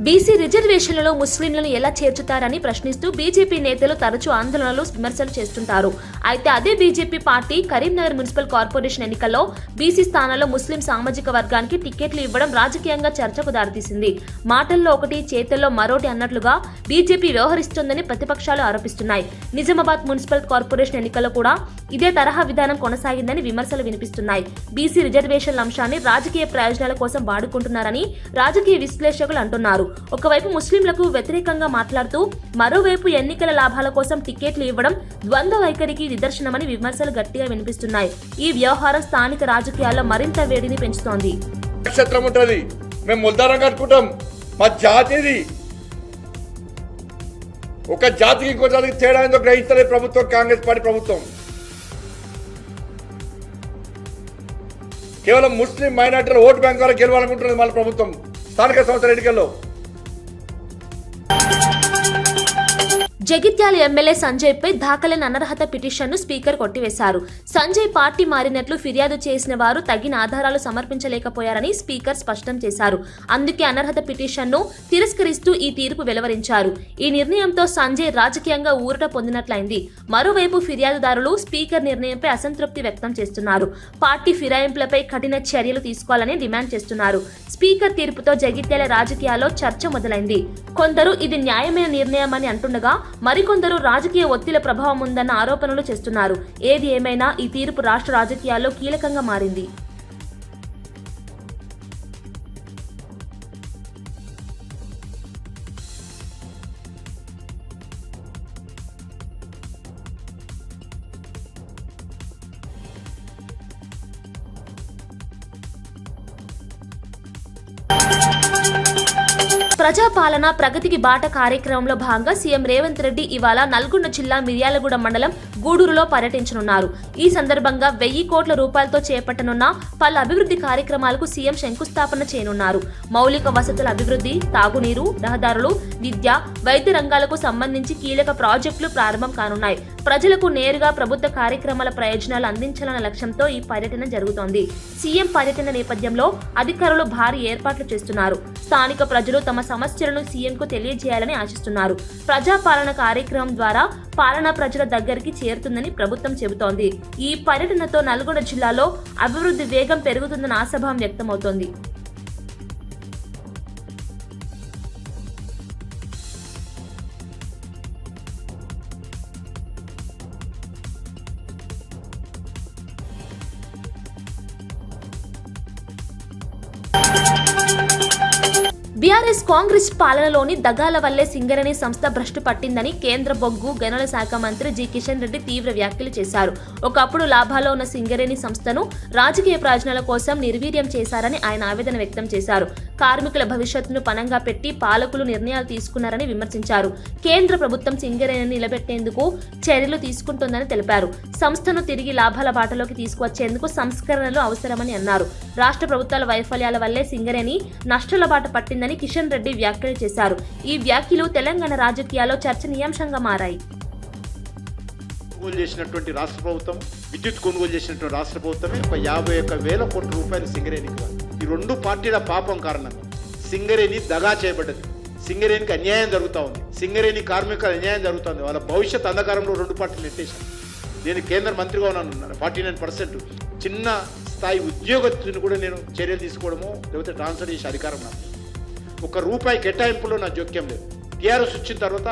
BC రిజర్వేషన్లలో ముస్లింలను ఎలా చేర్చుతారని ప్రశ్నిస్తూ బీజేపీ నేతలు తరచూ ఆందోళనలు విమర్శలు చేస్తుంటారు. అయితే అదే BJP party Karimnagar municipal corporation ఎన్నికల్లో బీసీ స్థానాల్లో ముస్లిం సామాజిక వర్గానికి టికెట్లు ఇవ్వడం రాజకీయంగా చర్చకు దారితీసింది. మాటల్లో ఒకటి చేతల్లో మరోటి అన్నట్లుగా బీజేపీ వ్యవహరిస్తోందని ప్రతిపక్షాలు ఆరోపిస్తున్నాయి. నిజామాబాద్ మున్సిపల్ కార్పొరేషన్ ఎన్నికల్లో కూడా ఇదే తరహా విధానం కొనసాగిందని విమర్శలు వినిపిస్తున్నాయి. బీసీ రిజర్వేషన్ల అంశాన్ని రాజకీయ ప్రయోజనాల కోసం వాడుకుంటున్నారని రాజకీయ విశ్లేషకులు అంటున్నారు. ఒకవైపు ముస్లింలకు వ్యతిరేకంగా మాట్లాడుతూ మరోవైపు ఎన్నికల లాభాల కోసం టికెట్లు ఇవ్వడం ద్వంద్వ వైఖరికి నిదర్శనమని విమర్శలు గట్టిగా వినిపిస్తున్నాయి. ఈ వ్యవహారం స్థానిక రాజకీయాల్లో మరింత వేడిని పెంచుతోంది. మేము ముల్దారం కట్టుకుంటాం, మా జాతిది ఒక జాతికి ఇంకో జాతికి తేడా ఏందో గ్రహిస్తలేదు ప్రభుత్వం, కాంగ్రెస్ పార్టీ ప్రభుత్వం. కేవలం ముస్లిం మైనార్టీల ఓటు బ్యాంక్ ద్వారా గెలవాలనుకుంటున్నది మన ప్రభుత్వం స్థానిక సంస్థల ఎన్నికల్లో. జగిత్యాల ఎమ్మెల్యే సంజయ్ పై దాఖలైన అనర్హత పిటిషన్ను స్పీకర్ కొట్టివేశారు. సంజయ్ పార్టీ మారినట్లు ఫిర్యాదు చేసిన వారు తగిన ఆధారాలు సమర్పించలేకపోయారని స్పీకర్ స్పష్టం చేశారు. అందుకే అనర్హత పిటిషన్ను తిరస్కరిస్తూ ఈ తీర్పు వెలువరించారు. ఈ నిర్ణయంతో సంజయ్ రాజకీయంగా ఊరట పొందినట్లయింది. మరోవైపు ఫిర్యాదుదారులు స్పీకర్ నిర్ణయంపై అసంతృప్తి వ్యక్తం చేస్తున్నారు. పార్టీ ఫిరాయింపులపై కఠిన చర్యలు తీసుకోవాలని డిమాండ్ చేస్తున్నారు. స్పీకర్ తీర్పుతో జగిత్యాల రాజకీయాల్లో చర్చ మొదలైంది. కొందరు ఇది న్యాయమైన నిర్ణయమని అంటుండగా మరికొందరు రాజకీయ ఒత్తిళ్ల ప్రభావం ఉందన్న ఆరోపణలు చేస్తున్నారు. ఏది ఏమైనా ఈ తీర్పు రాష్ట్ర రాజకీయాల్లో కీలకంగా మారింది. ప్రజాపాలన ప్రగతికి బాట కార్యక్రమంలో భాగంగా సీఎం రేవంత్ రెడ్డి ఇవాళ నల్గొండ జిల్లా మిర్యాలగూడ మండలం గూడూరులో పర్యటించనున్నారు. ఈ సందర్భంగా 1000 కోట్ల రూపాయలతో చేపట్టనున్న పలు అభివృద్ధి కార్యక్రమాలకు సీఎం శంకుస్థాపన చేయనున్నారు. మౌలిక వసతుల అభివృద్ధి, తాగునీరు, రహదారులు, విద్య, వైద్య రంగాలకు సంబంధించి కీలక ప్రాజెక్టులు ప్రారంభం కానున్నాయి. ప్రజలకు నేరుగా ప్రభుత్వ కార్యక్రమాల ప్రయోజనాలు అందించాలన్న లక్ష్యంతో ఈ పర్యటన జరుగుతోంది. సీఎం పర్యటన నేపథ్యంలో అధికారులు భారీ ఏర్పాట్లు చేస్తున్నారు. స్థానిక ప్రజలు తమ సమస్యలను సీఎంకు తెలియజేయాలని ఆశిస్తున్నారు. ప్రజాపాలన కార్యక్రమం ద్వారా పాలన ప్రజల దగ్గరికి చేరుతుందని ప్రభుత్వం చెబుతోంది. ఈ పర్యటనతో నల్గొండ జిల్లాలో అభివృద్ధి వేగం పెరుగుతుందన్న ఆశాభావం వ్యక్తమవుతోంది. బీఆర్ఎస్ కాంగ్రెస్ పాలనలోని దగాల వల్లే సింగరేణి సంస్థ భ్రష్టు పట్టిందని కేంద్ర బొగ్గు గనుల శాఖ మంత్రి జి కిషన్ రెడ్డి తీవ్ర వ్యాఖ్యలు చేశారు. ఒకప్పుడు లాభాల్లో ఉన్న సింగరేణి సంస్థను రాజకీయ ప్రయోజనాల కోసం నిర్వీర్యం చేశారని ఆయన ఆవేదన వ్యక్తం చేశారు. కార్మికుల భవిష్యత్తును పణంగా పెట్టి పాలకులు నిర్ణయాలు తీసుకున్నారని విమర్శించారు. కేంద్ర ప్రభుత్వం సింగరేణిని నిలబెట్టేందుకు చర్యలు తీసుకుంటోందని తెలిపారు. సంస్థను తిరిగి లాభాల బాటలోకి తీసుకువచ్చేందుకు సంస్కరణలు అవసరమని అన్నారు. రాష్ట్ర ప్రభుత్వాల వైఫల్యాల వల్లే సింగరేణి నష్టాల బాట పట్టిందని కిషన్ రెడ్డి వ్యాఖ్యలు చేశారు. ఈ వ్యాఖ్యలు తెలంగాణ రాజకీయాల్లో చర్చనీయాంశంగా మారాయి. కొనుగోలు చేసినటువంటి రాష్ట్ర ప్రభుత్వం, విద్యుత్ కొనుగోలు చేసినటువంటి రాష్ట్ర ప్రభుత్వమే ఒక 51,000 కోట్ల రూపాయలు సింగరేణికి. ఈ రెండు పార్టీల పాపం కారణంగా సింగరేణి దగా చేయబడ్డది. సింగరేణికి అన్యాయం జరుగుతూ ఉంది. సింగరేణి కార్మికులకు అన్యాయం జరుగుతుంది. వాళ్ళ భవిష్యత్ అంధకారంలో రెండు పార్టీలు నెట్టేశారు. నేను కేంద్ర మంత్రిగా ఉన్నాను. 49% చిన్న స్థాయి ఉద్యోగస్తుని కూడా నేను చర్యలు తీసుకోవడము లేకపోతే ట్రాన్స్ఫర్ చేసే అధికారం నాకు. ₹1 కేటాయింపులో నా జోక్యం లేదు. టీఆర్ఎస్ వచ్చిన తర్వాత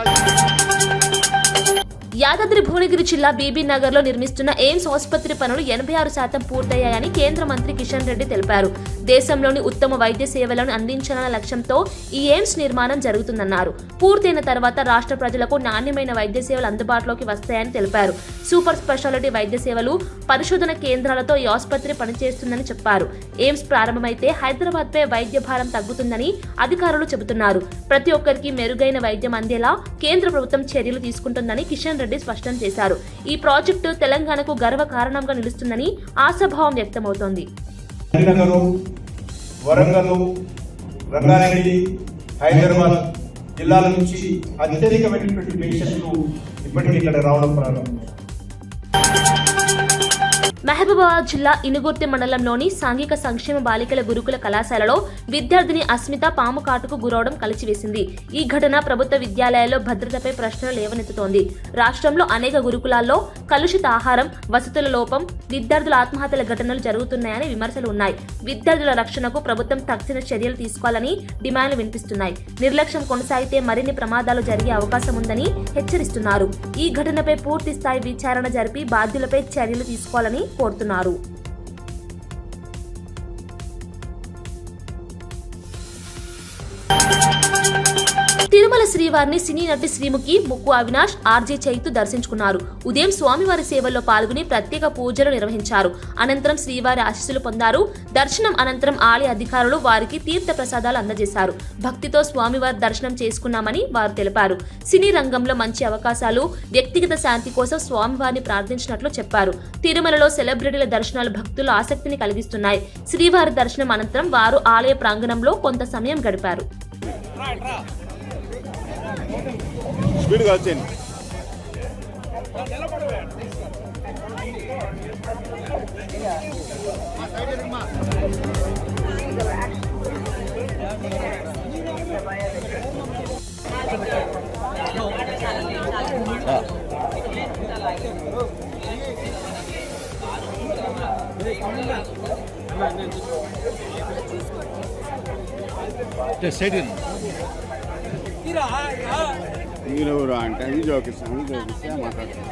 యాదాద్రి భువనగిరి జిల్లా బీబీ నగర్ లో నిర్మిస్తున్న ఎయిమ్స్ ఆసుపత్రి పనులు 86% పూర్తయ్యాయని కేంద్ర మంత్రి కిషన్ రెడ్డి తెలిపారు. దేశంలోని ఉత్తమ వైద్య సేవలను అందించాలన్న లక్ష్యంతో ఈ ఎయిమ్స్ నిర్మాణం జరుగుతుందన్నారు. పూర్తయిన తర్వాత రాష్ట్ర ప్రజలకు నాణ్యమైన వైద్య సేవలు అందుబాటులోకి వస్తాయని తెలిపారు. సూపర్ స్పెషాలిటీ వైద్య సేవలు, పరిశోధన కేంద్రాలతో ఈ ఆసుపత్రి పనిచేస్తుందని చెప్పారు. ఎయిమ్స్ ప్రారంభమైతే హైదరాబాద్ పై వైద్య భారం తగ్గుతుందని అధికారులు చెబుతున్నారు. ప్రతి ఒక్కరికి మెరుగైన వైద్యం అందేలా కేంద్ర ప్రభుత్వం చర్యలు తీసుకుంటుందని కిషన్ రెడ్డి స్పష్టం చేశారు. ఈ ప్రాజెక్టు తెలంగాణకు గర్వ కారణంగా నిలుస్తుందని ఆశాభావం వ్యక్తమవుతోంది. వరంగల్, రంగారెడ్డి, హైదరాబాద్ జిల్లాల నుంచి అత్యధికమైనటువంటి పేషెంట్లు ఇప్పటికీ ఇక్కడ రావడం ప్రారంభం. మహబూబాబాద్ జిల్లా ఇనుగుర్తి మండలంలోని సాంఘిక సంక్షేమ బాలికల గురుకుల కళాశాలలో విద్యార్థిని అస్మిత పాము కాటుకు గురవడం కలిచివేసింది. ఈ ఘటన ప్రభుత్వ విద్యాలయాల్లో భద్రతపై ప్రశ్నలు లేవనెత్తుతోంది. రాష్ట్రంలో అనేక గురుకులాల్లో కలుషిత ఆహారం, వసతుల లోపం, విద్యార్థుల ఆత్మహత్యల ఘటనలు జరుగుతున్నాయని విమర్శలు ఉన్నాయి. విద్యార్థుల రక్షణకు ప్రభుత్వం తక్షణ చర్యలు తీసుకోవాలని డిమాండ్లు వినిపిస్తున్నాయి. నిర్లక్ష్యం కొనసాగితే మరిన్ని ప్రమాదాలు జరిగే అవకాశం ఉందని హెచ్చరిస్తున్నారు. ఈ ఘటనపై పూర్తి స్థాయి విచారణ జరిపి బాధ్యులపై చర్యలు తీసుకోవాలని కోరుతున్నారు. తిరుమల శ్రీవారిని సినీ నటి శ్రీముఖి, ముక్కు అవినాష్, ఆర్జే చైతు దర్శించుకున్నారు. ఉదయం స్వామివారి సేవల్లో పాల్గొని ప్రత్యేక పూజలు నిర్వహించారు. అనంతరం శ్రీవారి ఆశీస్సులు పొందారు. దర్శనం అనంతరం ఆలయ అధికారులు వారికి తీర్థ ప్రసాదాలు అందజేశారు. భక్తితో స్వామివారి దర్శనం చేసుకున్నామని వారు తెలిపారు. సినీ రంగంలో మంచి అవకాశాలు, వ్యక్తిగత శాంతి కోసం స్వామివారిని ప్రార్థించినట్లు చెప్పారు. తిరుమలలో సెలబ్రిటీల దర్శనాలు భక్తుల ఆసక్తిని కలిగిస్తున్నాయి. శ్రీవారి దర్శనం అనంతరం వారు ఆలయ ప్రాంగణంలో కొంత సమయం గడిపారు. స్పీడ్గా వచ్చేయండి. సైడ్ మీరెవరు అంటే అది జోకిస్తే మాట్లాడతాను.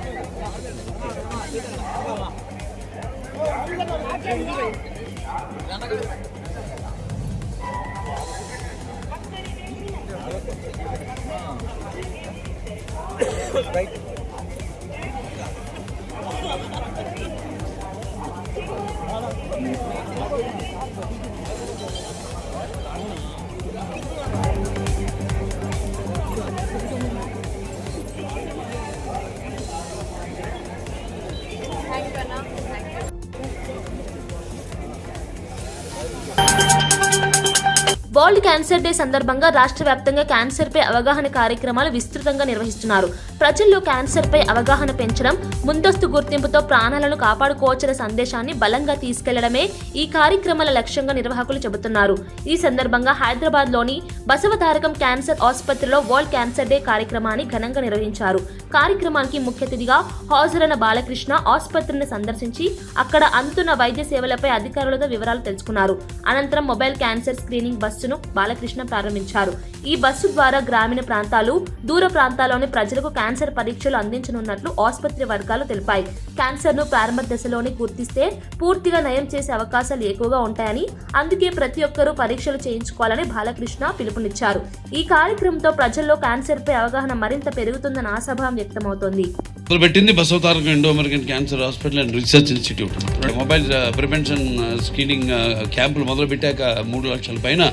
వరల్డ్ క్యాన్సర్ డే సందర్భంగా రాష్ట్ర వ్యాప్తంగా క్యాన్సర్ పై అవగాహన కార్యక్రమాలు విస్తృతంగా నిర్వహిస్తున్నారు. ప్రజల్లో క్యాన్సర్ పై అవగాహన పెంచడం, ముందస్తు గుర్తింపుతో ప్రాణాలను కాపాడుకోవచ్చనే సందేశాన్ని బలంగా తీసుకెళ్లడమే ఈ కార్యక్రమాల లక్ష్యంగా నిర్వాహకులు చెబుతున్నారు. ఈ సందర్భంగా హైదరాబాద్ లోని బసవతారకం క్యాన్సర్ ఆసుపత్రిలో వరల్డ్ క్యాన్సర్ డే కార్యక్రమాన్ని ఘనంగా నిర్వహించారు. కార్యక్రమానికి ముఖ్య అతిథిగా హాజరైన బాలకృష్ణ ఆసుపత్రిని సందర్శించి అక్కడ అందుతున్న వైద్య సేవలపై అధికారులతో వివరాలు తెలుసుకున్నారు. అనంతరం మొబైల్ క్యాన్సర్ స్క్రీనింగ్ బస్సును బాలకృష్ణ ప్రారంభించారు. ఈ బస్సు ద్వారా గ్రామీణ ప్రాంతాలు, దూర ప్రాంతాల్లోని ప్రజలకు క్యాన్సర్ పరీక్షలు అందించనున్నట్లు ఆసుపత్రి వర్గాలు తెలిపాయి. క్యాన్సర్ ను ప్రారంభ దశలోనే గుర్తిస్తే పూర్తిగా నయం చేసే అవకాశాలు ఎక్కువగా ఉంటాయని, అందుకే ప్రతి ఒక్కరూ పరీక్షలు చేయించుకోవాలని బాలకృష్ణ పిలుపునిచ్చారు. ఈ కార్యక్రమంతో ప్రజల్లో క్యాన్సర్ పై అవగాహన మరింత పెరుగుతుందన్న ఆశాభావం వ్యక్తమవుతోంది. మొదలుపెట్టింది Basavatarakam Indo American cancer hospital and research institute. Mobile prevention screening క్యాంపులు మొదలుపెట్టాక 3 లక్షల పైన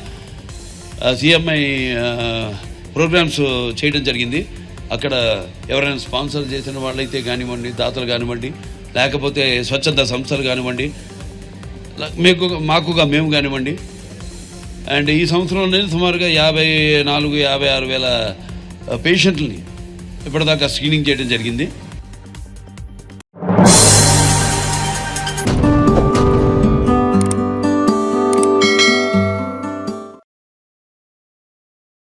సిఎంఐ ప్రోగ్రామ్స్ చేయడం జరిగింది. అక్కడ ఎవరైనా స్పాన్సర్ చేసిన వాళ్ళైతే కానివ్వండి, దాతలు కానివ్వండి, లేకపోతే స్వచ్ఛంద సంస్థలు కానివ్వండి, మేము కానివ్వండి. అండ్ ఈ సంవత్సరంలో సుమారుగా 54-56 వేల పేషెంట్లని ఇప్పటిదాకా స్క్రీనింగ్ చేయడం జరిగింది.